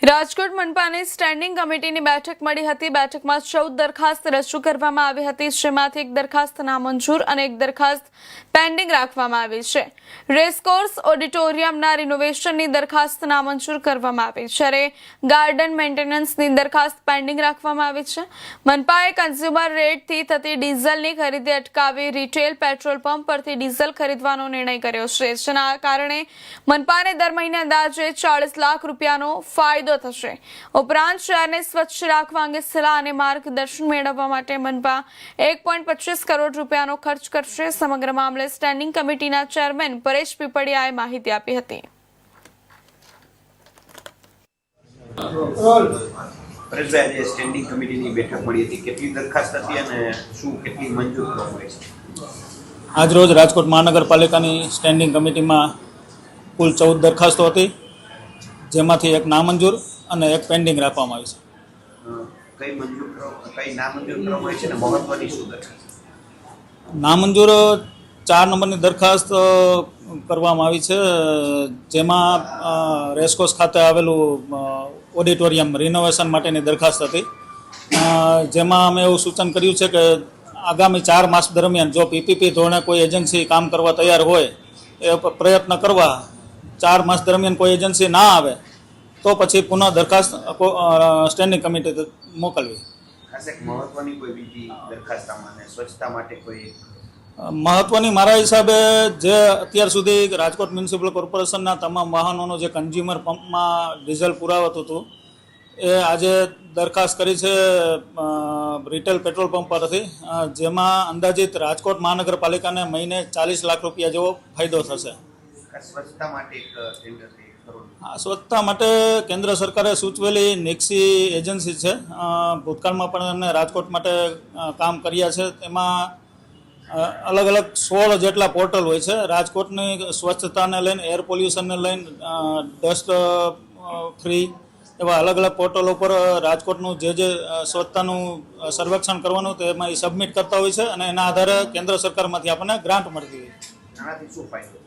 Rajkot મનપાની standing કમિટીની બેઠક મળી હતી। બેઠકમાં 14 દરખાસ્ત રજૂ કરવામાં આવી હતી, જેમાંથી એક દરખાસ્ત નામંજૂર અને એક દરખાસ્ત પેન્ડિંગ રાખવામાં આવી છે। રેસકોર્સ ઓડિટોરિયમના રિનોવેશનની દરખાસ્ત નામંજૂર કરવામાં આવી, જ્યારે ગાર્ડન મેન્ટેનન્સની દરખાસ્ત પેન્ડિંગ રાખવામાં આવી છે। મનપાએ કન્ઝ્યુમર રેટથી થતી ડીઝલની ખરીદી અટકાવી રિટેલ પેટ્રોલ પંપ પરથી ડીઝલ ખરીદવાનો નિર્ણય કર્યો છે, જેના કારણે મનપાને દર મહિને અંદાજે 40 લાખ રૂપિયાનો ફાયદો થશે। ઉપરાંત શહેરને સ્વચ્છ રાખવા અંગે સલાહ અને માર્ગદર્શન મેળવવા માટે મનપા 1.25 કરોડ રૂપિયાનો ખર્ચ કરશે। સમગ્ર મામલે સ્ટેન્ડિંગ કમિટીના ચેરમેન પરેશ પીપળિયાએ માહિતી આપી હતી। પરેશભાઈ, આજે સ્ટેન્ડિંગ કમિટીની બેઠક મળી હતી, કેટલી દરખાસ્ત હતી અને શું કેટલી મંજૂર કરવામાં આવી છે? આજરોજ રાજકોટ મહાનગરપાલિકાની સ્ટેન્ડિંગ કમિટીમાં કુલ 14 દરખાસ્તો હતી, જેમાંથી એક નામંજૂર અને એક પેન્ડિંગ રાખવામાં આવી છે। કઈ નામંજૂર કરવામાં આવી છે ને મહત્વની શું દરખાસ્ત? નામંજૂર 4 નંબરની દરખાસ્ત કરવામાં આવી છે, જેમાં રેસકોર્સ ખાતે આવેલું ઓડિટોરિયમ રિનોવેશન માટેની દરખાસ્ત હતી, જેમાં અમે એવું સૂચન કર્યું છે કે આગામી 4 માસ દરમિયાન જો પીપીપી ધોરણે કોઈ એજન્સી કામ કરવા તૈયાર હોય એ પ્રયત્ન કરવા, 4 માસ દરમિયાન કોઈ એજન્સી ના આવે તો પછી પુનઃ દરખાસ્ત સ્ટેન્ડિંગ કમિટી મોકલવી। ખાસ એક મહત્વની કોઈ બીજી દરખાસ્ત આમાં સ્વચ્છતા માટે કોઈ મહત્વની મારા હિસાબે જે અત્યાર સુધી રાજકોટ મ્યુનિસિપલ કોર્પોરેશનના તમામ વાહનોનું જે કન્ઝ્યુમર પંપમાં ડીઝલ પુરાવતું હતું એ આજે દરખાસ્ત કરી છે રિટેલ પેટ્રોલ પંપ પરથી, જેમાં અંદાજિત રાજકોટ મહાનગરપાલિકાને મહિને 40 લાખ રૂપિયા જેવો ફાયદો થશે। સ્વચ્છતા માટે એક ટેન્ડર સ્વચ્છતા માટે કેન્દ્ર સરકારે સૂચવેલી નિક્સી એજન્સી છે, ભૂતકાળમાં પણ એમને રાજકોટ માટે કામ કર્યા છે। એમાં અલગ અલગ 16 જેટલા પોર્ટલ હોય છે। રાજકોટની સ્વચ્છતાને લઈને, એર પોલ્યુશનને લઈને, ડસ્ટ ફ્રી એવા અલગ અલગ પોર્ટલ ઉપર રાજકોટનું જે સ્વચ્છતાનું સર્વેક્ષણ કરવાનું તેમાં એ સબમિટ કરતા હોય છે અને એના આધારે કેન્દ્ર સરકારમાંથી આપણને ગ્રાન્ટ મળતી હોય છે। આનાથી શું ફાયદો?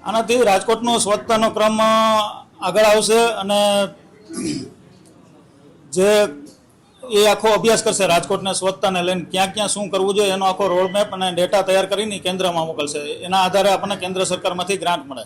આનાથી રાજકોટનો સ્વચ્છતાનો ક્રમ આગળ આવશે અને જે એ આખો અભ્યાસ કરશે રાજકોટને સ્વચ્છતાને લઈને, ક્યાં ક્યાં શું કરવું જોઈએ એનો આખો રોડમેપ અને ડેટા તૈયાર કરીને કેન્દ્રમાં મોકલશે। એના આધારે આપણને કેન્દ્ર સરકારમાંથી ગ્રાન્ટ મળે।